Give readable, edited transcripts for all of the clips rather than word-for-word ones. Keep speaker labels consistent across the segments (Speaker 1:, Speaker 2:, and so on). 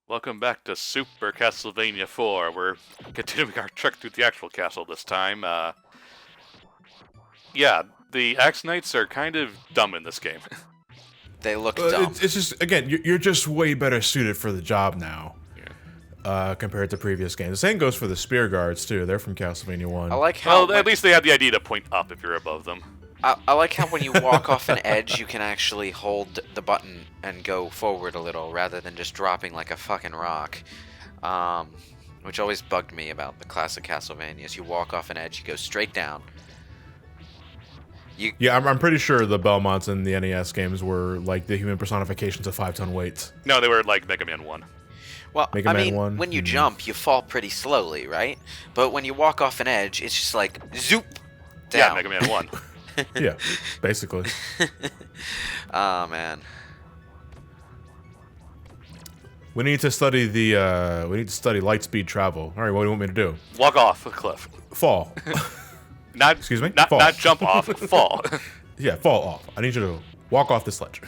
Speaker 1: Welcome back to Super Castlevania IV. We're continuing our trek through the actual castle this time. Yeah, the Axe Knights are kind of dumb in this game.
Speaker 2: They look dumb.
Speaker 3: It's just, again, you're just way better suited for the job now
Speaker 1: Yeah.
Speaker 3: compared to previous games. The same goes for the Spear Guards, too. They're from Castlevania 1.
Speaker 2: I like how
Speaker 1: Well, at least they had the idea to point up if you're above them.
Speaker 2: I like how when you walk off an edge, you can actually hold the button and go forward a little rather than just dropping like a fucking rock. Which always bugged me about the classic Castlevanias. You walk off an edge, you go straight down.
Speaker 3: Yeah, I'm pretty sure the Belmonts in the NES games were like the human personifications of 5-ton weights.
Speaker 1: No, they were like Mega Man 1.
Speaker 2: Well,
Speaker 3: Mega
Speaker 2: I
Speaker 3: Man
Speaker 2: mean,
Speaker 3: 1?
Speaker 2: when you jump, you fall pretty slowly, right? But when you walk off an edge, it's just like zoop down.
Speaker 1: Yeah, Mega Man 1.
Speaker 3: Yeah, basically.
Speaker 2: Oh man.
Speaker 3: We need to study light speed travel. All right, what do you want me to do?
Speaker 1: Walk off a cliff.
Speaker 3: Fall.
Speaker 1: Not,
Speaker 3: Excuse me?
Speaker 1: Not,
Speaker 3: Fall.
Speaker 1: not jump off, fall.
Speaker 3: Yeah, fall off. I need you to walk off this ledge.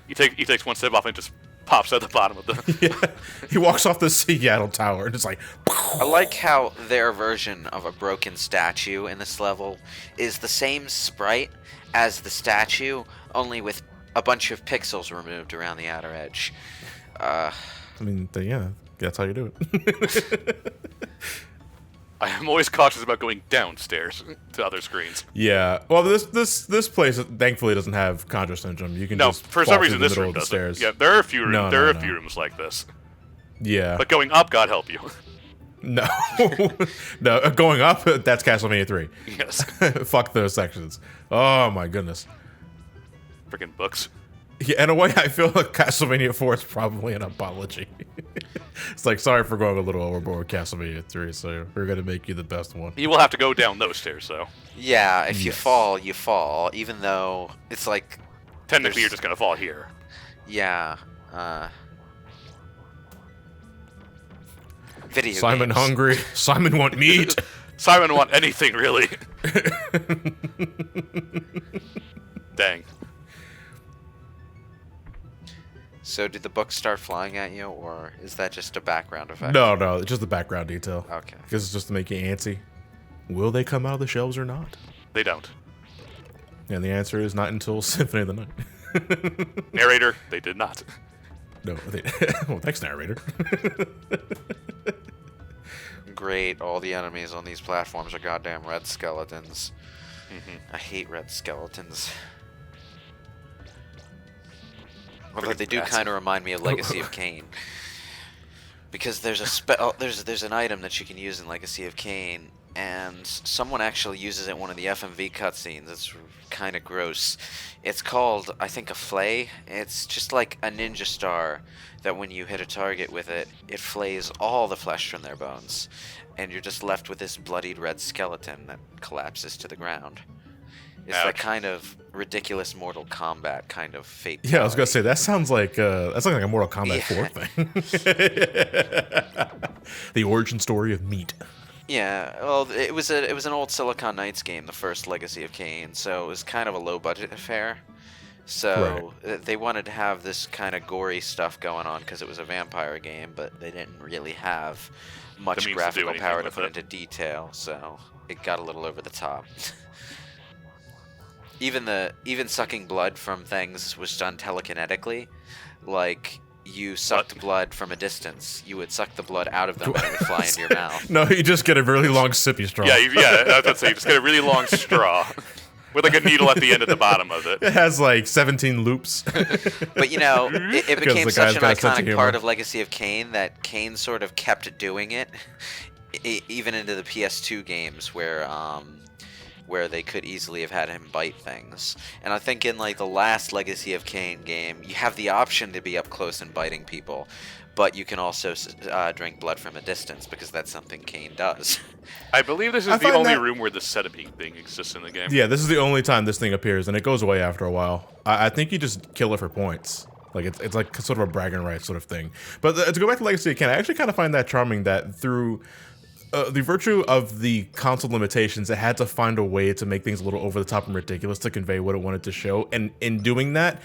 Speaker 1: He takes one step off and just pops at the bottom of the...
Speaker 3: Yeah, he walks off the Seattle Tower and it's like...
Speaker 2: I like how their version of a broken statue in this level is the same sprite as the statue, only with a bunch of pixels removed around the outer edge.
Speaker 3: I mean, yeah, that's how you do it.
Speaker 1: I am always cautious about going downstairs to other screens.
Speaker 3: Yeah, well, this place thankfully doesn't have Contra syndrome. You can
Speaker 1: No,
Speaker 3: just
Speaker 1: for
Speaker 3: fall
Speaker 1: some
Speaker 3: through
Speaker 1: reason
Speaker 3: the
Speaker 1: this
Speaker 3: middle
Speaker 1: room
Speaker 3: of the
Speaker 1: doesn't.
Speaker 3: stairs.
Speaker 1: Yeah, there are a few rooms.
Speaker 3: No,
Speaker 1: there are
Speaker 3: no,
Speaker 1: a few
Speaker 3: no.
Speaker 1: rooms like this.
Speaker 3: Yeah,
Speaker 1: But going up, God help you.
Speaker 3: no, no, going up. That's Castlevania 3.
Speaker 1: Yes.
Speaker 3: Fuck those sections. Oh my goodness.
Speaker 1: Freaking books.
Speaker 3: Yeah, in a way, I feel like Castlevania 4 is probably an apology. It's like, sorry for going a little overboard with Castlevania 3, so we're gonna make you the best one.
Speaker 1: You will have to go down those stairs, though.
Speaker 2: Yeah, if you
Speaker 3: Yes.
Speaker 2: fall, you fall, even though it's like,
Speaker 1: Technically, you're just gonna fall here.
Speaker 2: yeah, video
Speaker 3: Simon
Speaker 2: games.
Speaker 3: hungry. Simon want meat.
Speaker 1: Simon want anything, really. Dang.
Speaker 2: So did the books start flying at you, or is that just a background effect?
Speaker 3: No, it's just the background detail.
Speaker 2: Okay.
Speaker 3: Because it's just to make you antsy. Will they come out of the shelves or not?
Speaker 1: They don't.
Speaker 3: And the answer is not until Symphony of the Night.
Speaker 1: Narrator, they did not.
Speaker 3: No, well, thanks, narrator.
Speaker 2: Great, all the enemies on these platforms are goddamn red skeletons. I hate red skeletons. Although they do
Speaker 1: bats.
Speaker 2: kind of remind me of Legacy of Kain. Because there's there's an item that you can use in Legacy of Kain, and someone actually uses it in one of the FMV cutscenes. It's kind of gross. It's called, I think, a flay. It's just like a ninja star that when you hit a target with it, it flays all the flesh from their bones, and you're just left with this bloodied red skeleton that collapses to the ground. It's that
Speaker 1: Ouch.
Speaker 2: kind of ridiculous Mortal Kombat kind of fate.
Speaker 3: Yeah, I was gonna say that sounds like a Mortal Kombat
Speaker 2: Yeah.
Speaker 3: 4 thing. The origin story of meat.
Speaker 2: Yeah, well, it was an old Silicon Knights game, the first Legacy of Kain, so it was kind of a low budget affair. So they wanted to have this kind of gory stuff going on because it was a vampire game, but they didn't really have much
Speaker 1: means to do
Speaker 2: graphical
Speaker 1: anything
Speaker 2: power to
Speaker 1: with
Speaker 2: put
Speaker 1: it.
Speaker 2: into detail, so it got a little over the top. Even sucking blood from things was done telekinetically, like you sucked blood from a distance. You would suck the blood out of them and it would fly into your mouth.
Speaker 3: No, you just get a really long sippy straw.
Speaker 1: Yeah, I was about to say, you just get a really long straw with like a needle at the end at the bottom of it.
Speaker 3: It has like 17 loops.
Speaker 2: But you know, it became
Speaker 3: the
Speaker 2: such
Speaker 3: guy's
Speaker 2: an
Speaker 3: got a sense of
Speaker 2: iconic
Speaker 3: humor.
Speaker 2: part of Legacy of Kain that Kain sort of kept doing it, even into the PS2 games where they could easily have had him bite things. And I think in like the last Legacy of Kain game, you have the option to be up close and biting people, but you can also drink blood from a distance because that's something Kain does.
Speaker 1: I believe this is
Speaker 3: I
Speaker 1: the
Speaker 3: find
Speaker 1: only
Speaker 3: that-
Speaker 1: room where the centipede thing exists in the game.
Speaker 3: Yeah, this is the only time this thing appears, and it goes away after a while. I think you just kill it for points. Like it's like sort of a bragging rights sort of thing. But to go back to Legacy of Kain, I actually kind of find that charming that through the virtue of the console limitations, it had to find a way to make things a little over the top and ridiculous to convey what it wanted to show. And in doing that,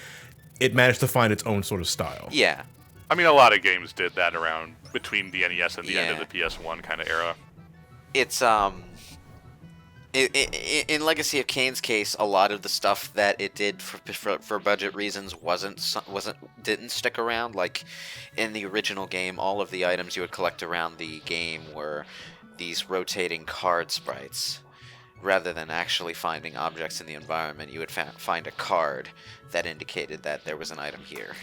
Speaker 3: it managed to find its own sort of style.
Speaker 2: Yeah.
Speaker 1: I mean, a lot of games did that around between the NES and the end
Speaker 2: Yeah.
Speaker 1: of the PS1 kind of era.
Speaker 2: It's in Legacy of Kain's case, a lot of the stuff that it did for budget reasons didn't stick around. Like in the original game, all of the items you would collect around the game were these rotating card sprites. Rather than actually finding objects in the environment, you would find a card that indicated that there was an item here,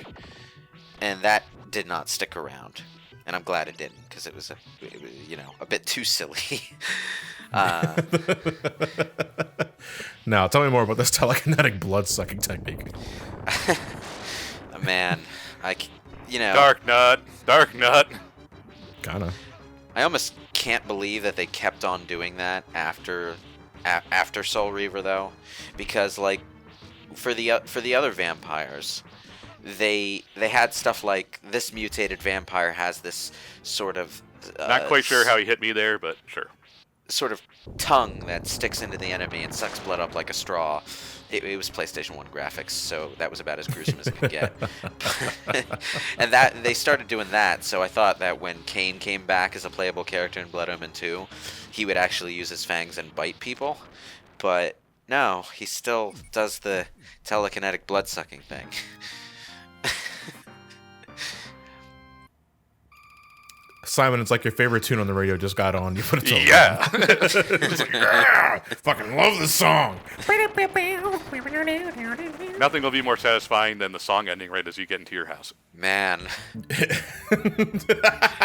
Speaker 2: and that did not stick around. And I'm glad it didn't, because it was a bit too silly.
Speaker 3: Now, tell me more about this telekinetic blood-sucking technique.
Speaker 2: Man,
Speaker 1: Dark Nut.
Speaker 3: Kinda.
Speaker 2: I almost can't believe that they kept on doing that after Soul Reaver, though, because like for the other vampires, they had stuff like this mutated vampire has this sort of
Speaker 1: Not quite sure how he hit me there, but sure.
Speaker 2: Sort of tongue that sticks into the enemy and sucks blood up like a straw. It was PlayStation 1 graphics, so that was about as gruesome as it could get. And that they started doing that, so I thought that when Kain came back as a playable character in Blood Omen 2, he would actually use his fangs and bite people. But no, he still does the telekinetic blood-sucking thing.
Speaker 3: Simon, it's like your favorite tune on the radio just got on. You put it to
Speaker 1: Yeah.
Speaker 3: It's like, yeah, fucking love this song.
Speaker 1: Nothing will be more satisfying than the song ending right as you get into your house.
Speaker 2: Man.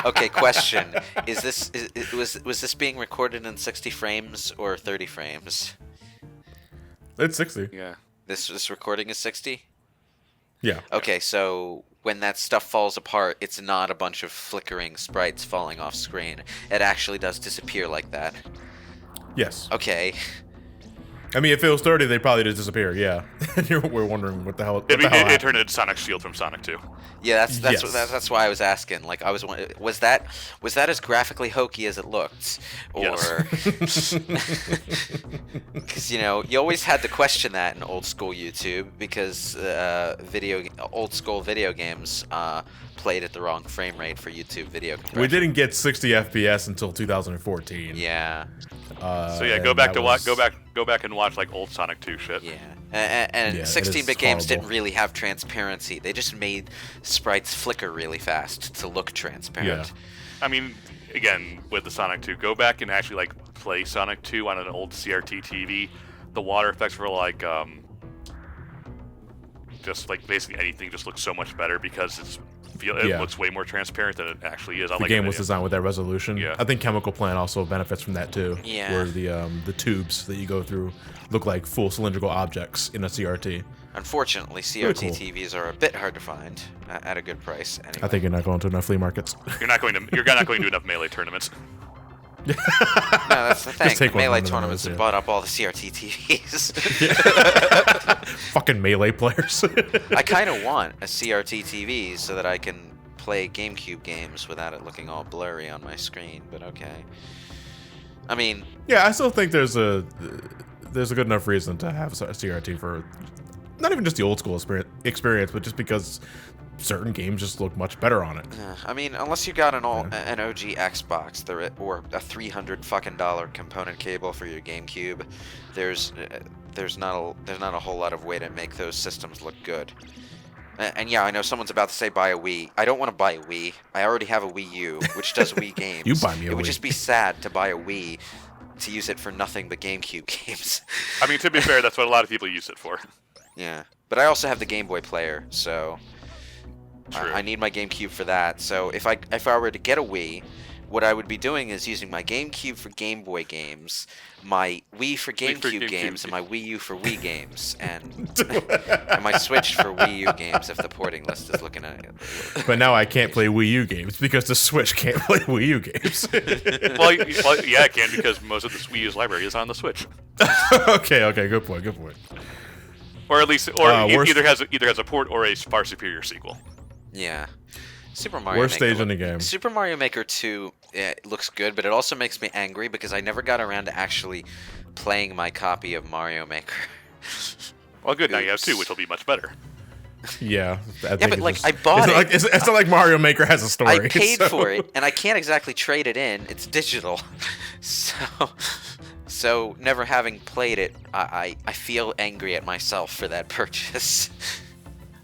Speaker 2: Okay, question. Was this being recorded in 60 frames or 30 frames?
Speaker 3: It's 60.
Speaker 1: Yeah.
Speaker 2: This recording is 60?
Speaker 3: Yeah.
Speaker 2: Okay, so when that stuff falls apart, it's not a bunch of flickering sprites falling off screen. It actually does disappear like that.
Speaker 3: Yes.
Speaker 2: Okay.
Speaker 3: I mean, if it was 30, they'd probably just disappear. Yeah. We're wondering what the hell.
Speaker 1: It turned into Sonic Shield from Sonic 2.
Speaker 2: Yeah, that's
Speaker 3: Yes.
Speaker 2: that's why I was asking. Like, was that as graphically hokey as it looked, or because you always had to question that in old school YouTube because old school video games played at the wrong frame rate for YouTube video compression.
Speaker 3: We didn't get 60 FPS until 2014.
Speaker 2: Yeah.
Speaker 1: So yeah, go back and watch like old Sonic 2 shit.
Speaker 2: Yeah. And
Speaker 3: Yeah, it
Speaker 2: 16-bit
Speaker 3: is
Speaker 2: games didn't
Speaker 3: horrible.
Speaker 2: really have transparency. They just made sprites flicker really fast to look transparent.
Speaker 3: Yeah.
Speaker 1: I mean, again, with the Sonic 2, go back and actually like play Sonic 2 on an old CRT TV. The water effects were like just like basically anything just looks so much better because it looks way more transparent than it actually is.
Speaker 3: The game was designed with that resolution.
Speaker 1: Yeah.
Speaker 3: I think Chemical Plant also benefits from that too.
Speaker 2: Yeah.
Speaker 3: Where the tubes that you go through look like full cylindrical objects in a CRT.
Speaker 2: Unfortunately, CRT
Speaker 3: Really cool.
Speaker 2: TVs are a bit hard to find at a good price. Anyway.
Speaker 3: I think you're not going to enough flea markets.
Speaker 1: You're not going to enough Melee tournaments.
Speaker 2: No, that's the thing.
Speaker 3: take
Speaker 2: The
Speaker 3: one
Speaker 2: Melee
Speaker 3: from the
Speaker 2: tournaments
Speaker 3: nose,
Speaker 2: have
Speaker 3: yeah.
Speaker 2: bought up all the CRT TVs.
Speaker 3: Fucking Melee players.
Speaker 2: I kind of want a CRT TV so that I can play GameCube games without it looking all blurry on my screen, but okay. I mean...
Speaker 3: Yeah, I still think there's a good enough reason to have a CRT for not even just the old school experience, but just because certain games just look much better on it.
Speaker 2: I mean, unless you got an OG Xbox or a $300 fucking component cable for your GameCube, there's not a whole lot of way to make those systems look good. And yeah, I know someone's about to say buy a Wii. I don't want to buy a Wii. I already have a Wii U, which does Wii games.
Speaker 3: You buy me a
Speaker 2: It would
Speaker 3: Wii.
Speaker 2: just be sad to buy a Wii to use it for nothing but GameCube games.
Speaker 1: I mean, to be fair, that's what a lot of people use it for.
Speaker 2: Yeah, but I also have the Game Boy player, so
Speaker 1: True.
Speaker 2: I need my GameCube for that. So if I were to get a Wii, what I would be doing is using my GameCube for Game Boy games, my Wii for GameCube games, and my Wii U for Wii games, and my Switch for Wii U games if the porting list is looking at it.
Speaker 3: But now I can't play Wii U games because the Switch can't play Wii U games.
Speaker 1: well, yeah, it can because most of the Wii U's library is on the Switch,
Speaker 3: okay, good point.
Speaker 1: or at least,
Speaker 3: worst-
Speaker 1: either has a port or a far superior sequel.
Speaker 2: Yeah. Super Mario
Speaker 3: Worst
Speaker 2: Maker
Speaker 3: stage in the game.
Speaker 2: Super Mario Maker 2 looks good, but it also makes me angry because I never got around to actually playing my copy of Mario Maker.
Speaker 1: Well, good. Now you have
Speaker 2: Oops.
Speaker 1: 2, which will be much better.
Speaker 3: Yeah.
Speaker 2: But like I bought it.
Speaker 3: It's not like Mario Maker has a story.
Speaker 2: I paid for it, and I can't exactly trade it in. It's digital, so never having played it, I feel angry at myself for that purchase.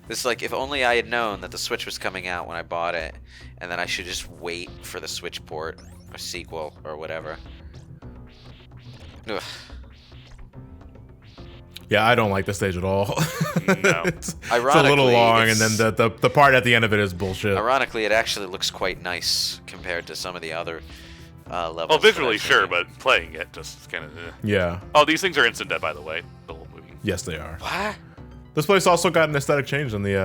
Speaker 2: It's like, if only I had known that the Switch was coming out when I bought it, and then I should just wait for the Switch port or sequel or whatever. Ugh.
Speaker 3: Yeah, I don't like this stage at all.
Speaker 1: No.
Speaker 3: It's a little long, and then the part at the end of it is bullshit.
Speaker 2: Ironically, it actually looks quite nice compared to some of the other levels.
Speaker 1: Well, visually, sure, but playing it just kind of...
Speaker 3: Yeah.
Speaker 1: Oh, these things are instant death, by the way. The whole movie.
Speaker 3: Yes, they are.
Speaker 2: What?
Speaker 3: This place also got an aesthetic change in the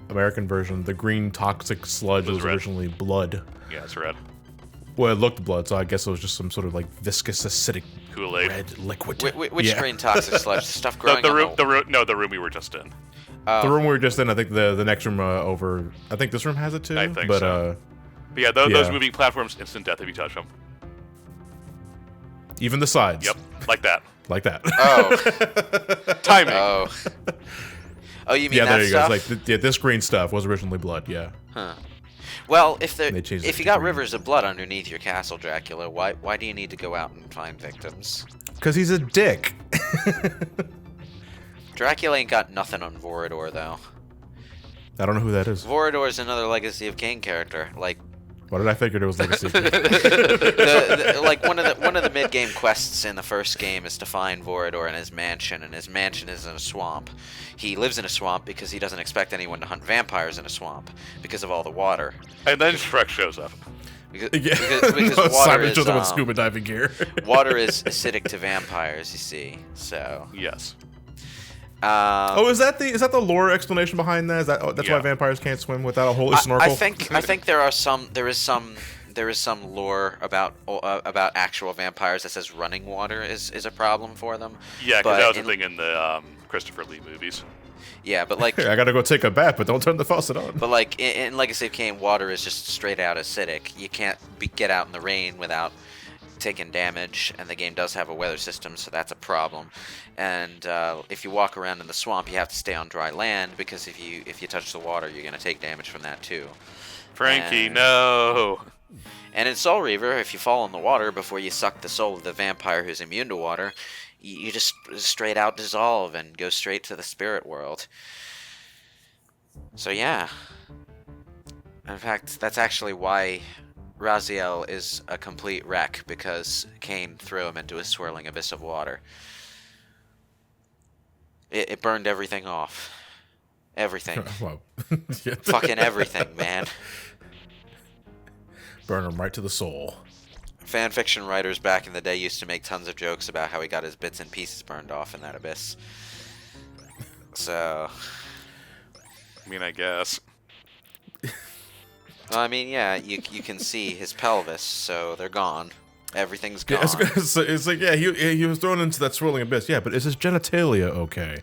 Speaker 3: American version. The green toxic sludge was
Speaker 1: red.
Speaker 3: originally blood.
Speaker 1: Yeah, it's red.
Speaker 3: Well, it looked blood, so I guess it was just some sort of like viscous, acidic
Speaker 1: Kool-Aid.
Speaker 3: red liquid.
Speaker 2: Which
Speaker 3: Yeah.
Speaker 2: green toxic sludge? The stuff growing
Speaker 1: The
Speaker 2: on
Speaker 1: room, the room we were just in.
Speaker 3: The room we were just in, I think the next room over. I think this room has it too.
Speaker 1: I think
Speaker 3: but,
Speaker 1: so. But yeah, those moving platforms, instant death if you touch them.
Speaker 3: Even the sides.
Speaker 1: Yep, like that.
Speaker 3: Like that.
Speaker 2: Oh.
Speaker 1: Timing.
Speaker 2: Oh. Oh, you mean
Speaker 3: Yeah,
Speaker 2: that
Speaker 3: there you
Speaker 2: stuff?
Speaker 3: go. It's like this green stuff was originally blood. Yeah.
Speaker 2: Huh. Well,
Speaker 3: They changed it
Speaker 2: if you
Speaker 3: to
Speaker 2: got
Speaker 3: green.
Speaker 2: rivers of blood underneath your castle, Dracula, why do you need to go out and find victims?
Speaker 3: Because he's a dick.
Speaker 2: Dracula ain't got nothing on Vorador, though.
Speaker 3: I don't know who that is.
Speaker 2: Vorador is another Legacy of Kain character. Like,
Speaker 3: Why did I figure it was Legacy?
Speaker 2: like one of the mid-game quests in the first game is to find Vorador in his mansion, and his mansion is in a swamp. He lives in a swamp because he doesn't expect anyone to hunt vampires in a swamp because of all the water.
Speaker 1: And then Shrek shows up.
Speaker 2: Because
Speaker 3: No,
Speaker 2: water
Speaker 3: Simon
Speaker 2: is
Speaker 3: shows up with scuba diving gear.
Speaker 2: water is acidic to vampires, you see. So.
Speaker 1: Yes.
Speaker 3: Oh, is that the lore explanation behind that? That's
Speaker 1: Yeah.
Speaker 3: why vampires can't swim without a holy snorkel?
Speaker 2: I think there is some lore about actual vampires that says running water is a problem for them.
Speaker 1: Yeah,
Speaker 2: But
Speaker 1: because that was the
Speaker 2: in-
Speaker 1: thing in the Christopher Lee movies.
Speaker 2: Yeah, but like
Speaker 3: I gotta go take a bath, but don't turn the faucet on.
Speaker 2: but like in Legacy of Kain, water is just straight out acidic. You can't get out in the rain without taking damage, and the game does have a weather system, so that's a problem. And if you walk around in the swamp, you have to stay on dry land because if you touch the water, you're gonna take damage from that too.
Speaker 1: Frankie,
Speaker 2: And-
Speaker 1: no.
Speaker 2: And in Soul Reaver, if you fall in the water before you suck the soul of the vampire who's immune to water, you just straight out dissolve and go straight to the spirit world. So yeah. In fact, that's actually why Raziel is a complete wreck, because Kain threw him into a swirling abyss of water. It burned everything off. Everything.
Speaker 3: Well, yeah.
Speaker 2: Fucking everything, man.
Speaker 3: Burn him right to the soul.
Speaker 2: Fanfiction writers back in the day used to make tons of jokes about how he got his bits and pieces burned off in that abyss. So,
Speaker 1: I mean, I guess.
Speaker 2: well, I mean, yeah, you can see his pelvis, so they're gone. Everything's
Speaker 3: Yeah,
Speaker 2: gone.
Speaker 3: it's like, yeah, he was thrown into that swirling abyss. Yeah, but is his genitalia okay?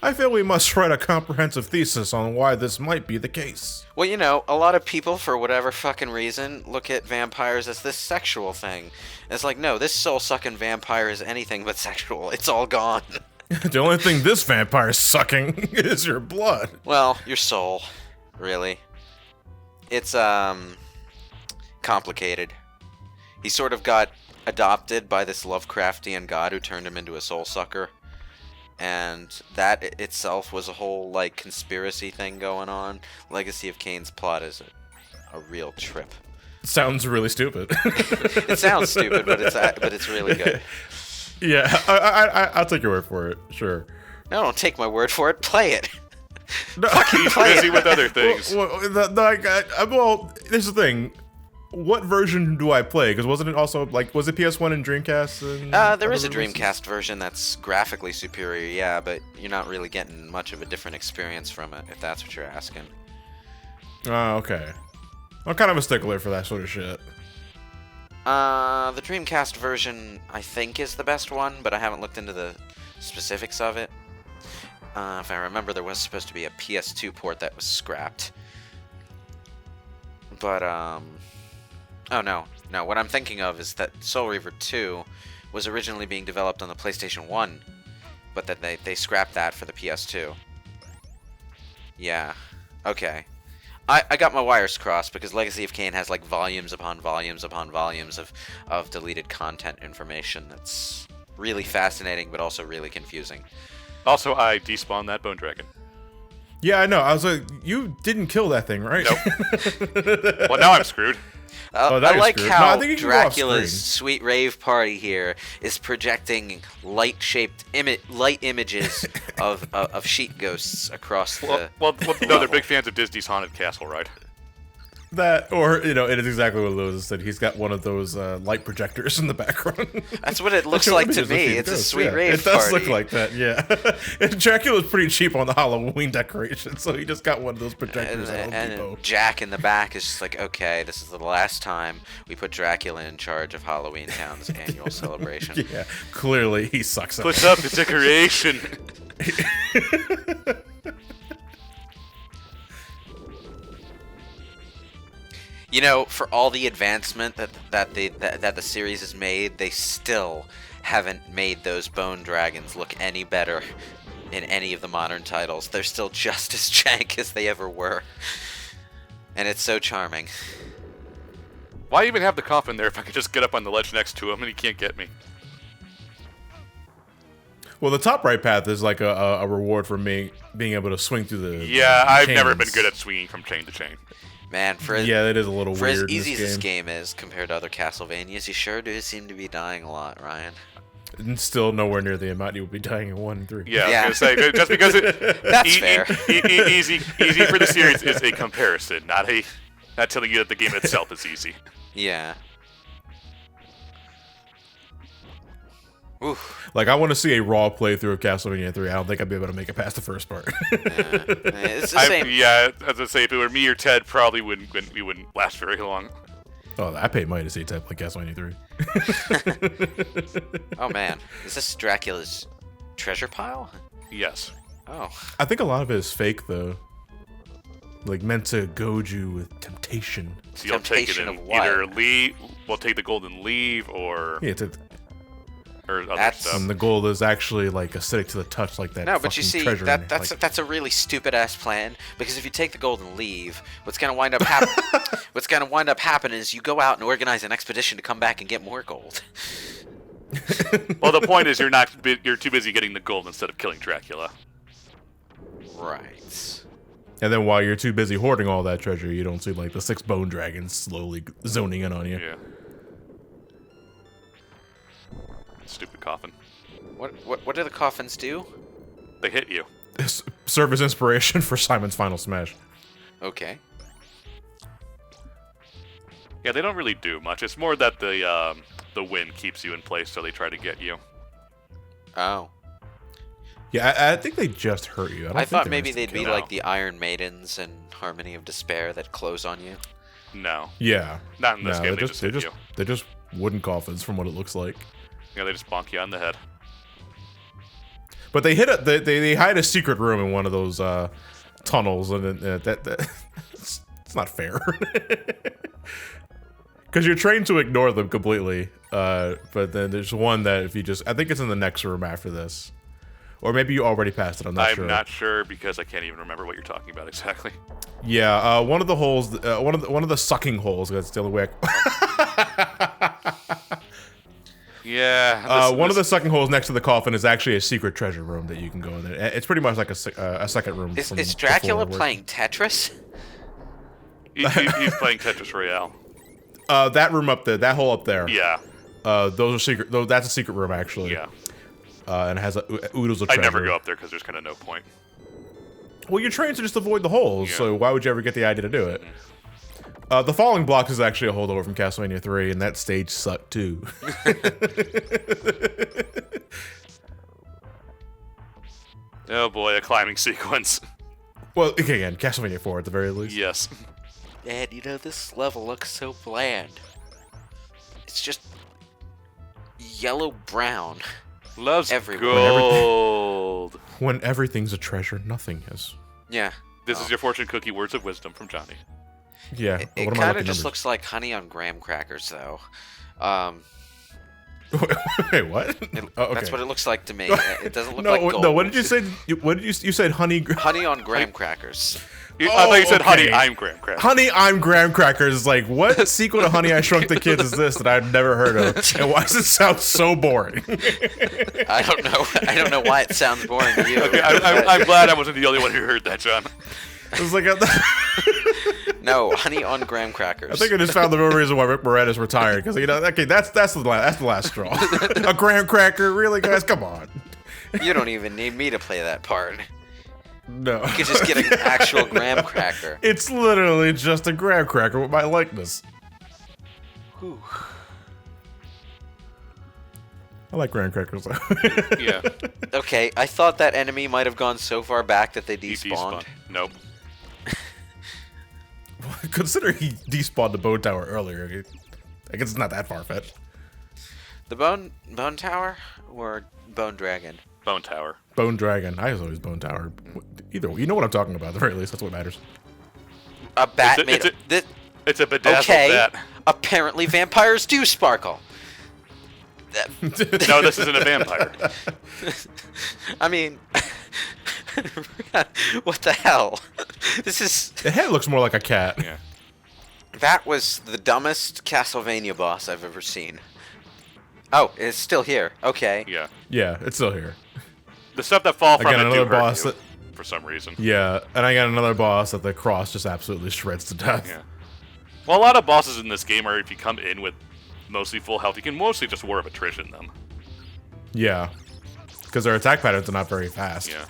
Speaker 3: I feel we must write a comprehensive thesis on why this might be the case.
Speaker 2: Well, you know, a lot of people, for whatever fucking reason, look at vampires as this sexual thing. It's like, no, this soul-sucking vampire is anything but sexual. It's all gone.
Speaker 3: The only thing this vampire is sucking is your blood.
Speaker 2: Well, your soul, really. It's, complicated. He sort of got adopted by this Lovecraftian god who turned him into a soul sucker. And that itself was a whole, like, conspiracy thing going on. Legacy of Kain's plot is a real trip.
Speaker 3: Sounds really stupid.
Speaker 2: It sounds stupid, but it's really good.
Speaker 3: Yeah, I'll take your word for it. Sure.
Speaker 2: No, don't take my word for it. Play it.
Speaker 3: No,
Speaker 1: He's busy with other things.
Speaker 3: Well, here's the thing. What version do I play? Because wasn't it also like, was it PS1 and Dreamcast? And
Speaker 2: There is a
Speaker 3: other releases?
Speaker 2: Dreamcast version that's graphically superior, yeah, but you're not really getting much of a different experience from it, if that's what you're asking.
Speaker 3: Oh, okay. I'm kind of a stickler for that sort of shit.
Speaker 2: The Dreamcast version, I think, is the best one, but I haven't looked into the specifics of it. If I remember, there was supposed to be a PS2 port that was scrapped. But, oh, no. No, what I'm thinking of is that Soul Reaver 2 was originally being developed on the PlayStation 1, but that they scrapped that for the PS2. Yeah. Okay. I got my wires crossed because Legacy of Kain has like volumes upon volumes upon volumes of deleted content information that's really fascinating but also really confusing.
Speaker 1: Also, I despawned that bone dragon.
Speaker 3: Yeah, I know. I was like, you didn't kill that thing, right?
Speaker 1: Nope. Well, now I'm screwed.
Speaker 3: Oh, now
Speaker 2: I
Speaker 3: you're
Speaker 2: like
Speaker 3: screwed.
Speaker 2: how
Speaker 3: No, I think you can go off
Speaker 2: Dracula's
Speaker 3: screen.
Speaker 2: sweet rave party here is projecting light-shaped light images of sheet ghosts across the.
Speaker 1: Well, no, they're big fans of Disney's Haunted Castle ride.
Speaker 3: That, or, it is exactly what Lewis said. He's got one of those light projectors in the background.
Speaker 2: That's what it looks
Speaker 3: Show
Speaker 2: like to
Speaker 3: images of
Speaker 2: me.
Speaker 3: sheet
Speaker 2: It's a
Speaker 3: ghosts,
Speaker 2: sweet
Speaker 3: yeah.
Speaker 2: rave
Speaker 3: It does
Speaker 2: party.
Speaker 3: look like that, yeah. And Dracula's pretty cheap on the Halloween decorations, so he just got one of those projectors at Home Depot.
Speaker 2: And Jack in the back is just like, okay, this is the last time we put Dracula in charge of Halloween Town's annual celebration.
Speaker 3: Yeah, clearly he sucks at
Speaker 1: Puts
Speaker 3: it.
Speaker 1: up the decoration.
Speaker 2: You know, for all the advancement that the series has made, they still haven't made those bone dragons look any better in any of the modern titles. They're still just as jank as they ever were. And it's so charming.
Speaker 1: Why even have the coffin there if I could just get up on the ledge next to him and he can't get me?
Speaker 3: Well, the top right path is like a reward for me being able to swing through the
Speaker 1: Yeah, I've never
Speaker 3: chains.
Speaker 1: been good at swinging from chain to chain.
Speaker 2: Man, for as,
Speaker 3: Yeah, that is a little
Speaker 2: for
Speaker 3: weird
Speaker 2: as easy
Speaker 3: in
Speaker 2: as
Speaker 3: this
Speaker 2: this
Speaker 3: game.
Speaker 2: game is compared to other Castlevanias, you sure do seem to be dying a lot, Ryan.
Speaker 3: And still nowhere near the amount you would be dying in 1 and 3.
Speaker 1: Yeah,
Speaker 2: Yeah.
Speaker 1: I was gonna say, just because it
Speaker 2: That's fair.
Speaker 1: easy for the series is a comparison, not telling you that the game itself is easy.
Speaker 2: Yeah. Oof.
Speaker 3: Like, I want to see a raw playthrough of Castlevania 3. I don't think I'd be able to make it past the first part.
Speaker 2: It's the same.
Speaker 1: Yeah, as I say, if it were me or Ted, probably we wouldn't last very long.
Speaker 3: Oh, I paid money to see Ted play Castlevania 3.
Speaker 2: Oh man, is this Dracula's treasure pile?
Speaker 1: Yes.
Speaker 2: Oh.
Speaker 3: I think a lot of it is fake, though. Like, meant to goad you with temptation.
Speaker 1: So you'll take it
Speaker 2: Temptation
Speaker 1: and
Speaker 2: of what?
Speaker 1: either leave, we'll take the golden leave, or
Speaker 3: Yeah,
Speaker 1: other
Speaker 2: That's-
Speaker 1: stuff.
Speaker 3: and the gold is actually, like, acidic to the touch, like that
Speaker 2: No, but you
Speaker 3: fucking
Speaker 2: see,
Speaker 3: treasure.
Speaker 2: that's a really stupid ass plan. Because if you take the golden leave, what's gonna wind up happening is you go out and organize an expedition to come back and get more gold.
Speaker 1: Well, the point is you're too busy getting the gold instead of killing Dracula.
Speaker 2: Right.
Speaker 3: And then while you're too busy hoarding all that treasure, you don't see, like, the 6 bone dragons slowly zoning in on you.
Speaker 1: Yeah. Stupid coffin.
Speaker 2: What do the coffins do?
Speaker 1: They hit you.
Speaker 3: Serve as inspiration for Simon's final smash.
Speaker 2: Okay.
Speaker 1: Yeah, they don't really do much. It's more that the wind keeps you in place, so they try to get you.
Speaker 2: Oh.
Speaker 3: Yeah, I think they just hurt you.
Speaker 2: I
Speaker 3: think
Speaker 2: thought
Speaker 3: they're
Speaker 2: maybe
Speaker 3: instant
Speaker 2: they'd be
Speaker 3: kill.
Speaker 2: like the Iron Maidens and Harmony of Despair that close on you.
Speaker 1: No.
Speaker 3: Yeah.
Speaker 1: Not in this game,
Speaker 3: they're
Speaker 1: they just hit you.
Speaker 3: they're just wooden coffins from what it looks like.
Speaker 1: Yeah, they just bonk you on the head.
Speaker 3: But they they hide a secret room in one of those tunnels, and that it's not fair. Because you're trained to ignore them completely. But then there's one that if you just, I think it's in the next room after this, or maybe you already passed it. I'm not sure.
Speaker 1: I'm not sure because I can't even remember what you're talking about exactly.
Speaker 3: Yeah, one of the holes, one of the sucking holes. That's the only way.
Speaker 1: Yeah.
Speaker 3: One of the sucking holes next to the coffin is actually a secret treasure room that you can go in there. It's pretty much like a second room.
Speaker 2: Is
Speaker 3: from
Speaker 2: Dracula
Speaker 3: before.
Speaker 2: playing Tetris?
Speaker 1: He's playing Tetris Royale.
Speaker 3: That room up there, that hole up there.
Speaker 1: Yeah.
Speaker 3: Those are secret. Though that's a secret room actually.
Speaker 1: Yeah.
Speaker 3: And it has oodles of
Speaker 1: I
Speaker 3: treasure.
Speaker 1: never go up there because there's kind of no point.
Speaker 3: Well, you're trained to just avoid the holes,
Speaker 1: Yeah.
Speaker 3: so why would you ever get the idea to do it? The Falling Blocks is actually a holdover from Castlevania 3, and that stage sucked too.
Speaker 1: Oh boy, a climbing sequence.
Speaker 3: Well, again, Castlevania 4 at the very least.
Speaker 1: Yes.
Speaker 2: Man, you know, this level looks so bland. It's just yellow-brown.
Speaker 1: Loves
Speaker 2: Everywhere.
Speaker 1: gold.
Speaker 3: When everything's a treasure, nothing is.
Speaker 2: Yeah.
Speaker 1: This is your fortune cookie words of wisdom from Johnny.
Speaker 3: Yeah.
Speaker 2: It
Speaker 3: what are my
Speaker 2: kind
Speaker 3: lucky
Speaker 2: of just
Speaker 3: numbers?
Speaker 2: looks like honey on graham crackers, though.
Speaker 3: Wait, what? Oh, okay.
Speaker 2: That's what it looks like to me. It doesn't look
Speaker 3: no,
Speaker 2: like gold.
Speaker 3: no. What did you say? What did you said? Honey.
Speaker 2: Honey on graham crackers.
Speaker 1: I thought you said,
Speaker 3: okay.
Speaker 1: honey, I'm graham crackers.
Speaker 3: Honey, I'm graham crackers. Like, what sequel to Honey, I Shrunk the Kids is this that I've never heard of? And why does it sound so boring?
Speaker 2: I don't know. I don't know why it sounds boring to you.
Speaker 1: Okay, I'm glad I wasn't the only one who heard that, John.
Speaker 3: It was like,
Speaker 2: No, honey on graham crackers.
Speaker 3: I think I just found the real reason why Rick Moranis retired because okay, that's the last straw. A graham cracker, really, guys? Come on.
Speaker 2: You don't even need me to play that part.
Speaker 3: No.
Speaker 2: You could just get an actual graham cracker.
Speaker 3: It's literally just a graham cracker with my likeness.
Speaker 2: Whew.
Speaker 3: I like graham crackers.
Speaker 1: Yeah.
Speaker 2: Okay, I thought that enemy might have gone so far back that they
Speaker 1: He
Speaker 2: despawned.
Speaker 1: Nope.
Speaker 3: Consider he despawned the bone tower earlier. I guess it's not that far-fetched.
Speaker 2: The bone tower or bone dragon?
Speaker 1: Bone Tower.
Speaker 3: Bone dragon. I was always bone tower. Either way, you know what I'm talking about. At the very least, that's what matters.
Speaker 2: A bat
Speaker 1: It's a-
Speaker 2: made
Speaker 1: it's a-
Speaker 2: this.
Speaker 1: It's a bedazzled
Speaker 2: Okay.
Speaker 1: bat.
Speaker 2: Apparently, vampires do sparkle.
Speaker 1: No, this isn't a vampire.
Speaker 2: I mean, what the hell? This is.
Speaker 3: The head looks more like a cat.
Speaker 1: Yeah.
Speaker 2: That was the dumbest Castlevania boss I've ever seen. Oh, it's still here. Okay.
Speaker 1: Yeah.
Speaker 3: Yeah, it's still here.
Speaker 1: The stuff that fall
Speaker 3: I
Speaker 1: from
Speaker 3: got
Speaker 1: it
Speaker 3: another
Speaker 1: do hurt
Speaker 3: boss
Speaker 1: you,
Speaker 3: that-
Speaker 1: for some reason.
Speaker 3: Yeah, and I got another boss that the cross just absolutely shreds to death.
Speaker 1: Yeah. Well, a lot of bosses in this game are if you come in with mostly full health, you can mostly just war of attrition them.
Speaker 3: Yeah, because their attack patterns are not very fast.
Speaker 1: Yeah.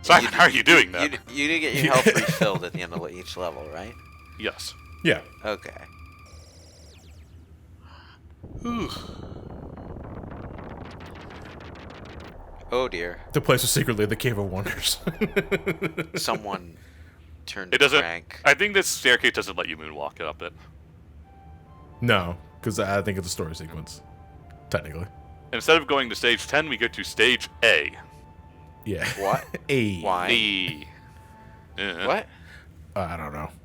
Speaker 1: So how are you doing that?
Speaker 2: You do get your health refilled at the end of each level, right?
Speaker 1: Yes.
Speaker 3: Yeah.
Speaker 2: Okay. Oh dear.
Speaker 3: The place was secretly the Cave of Wonders.
Speaker 2: Someone turned
Speaker 1: It doesn't.
Speaker 2: crank.
Speaker 1: I think this staircase doesn't let you moonwalk it up it.
Speaker 3: No, because I think it's a story sequence. Technically.
Speaker 1: Instead of going to stage 10, we go to stage A.
Speaker 3: Yeah.
Speaker 2: What?
Speaker 3: A.
Speaker 2: Why?
Speaker 1: E.
Speaker 2: What?
Speaker 3: I don't know.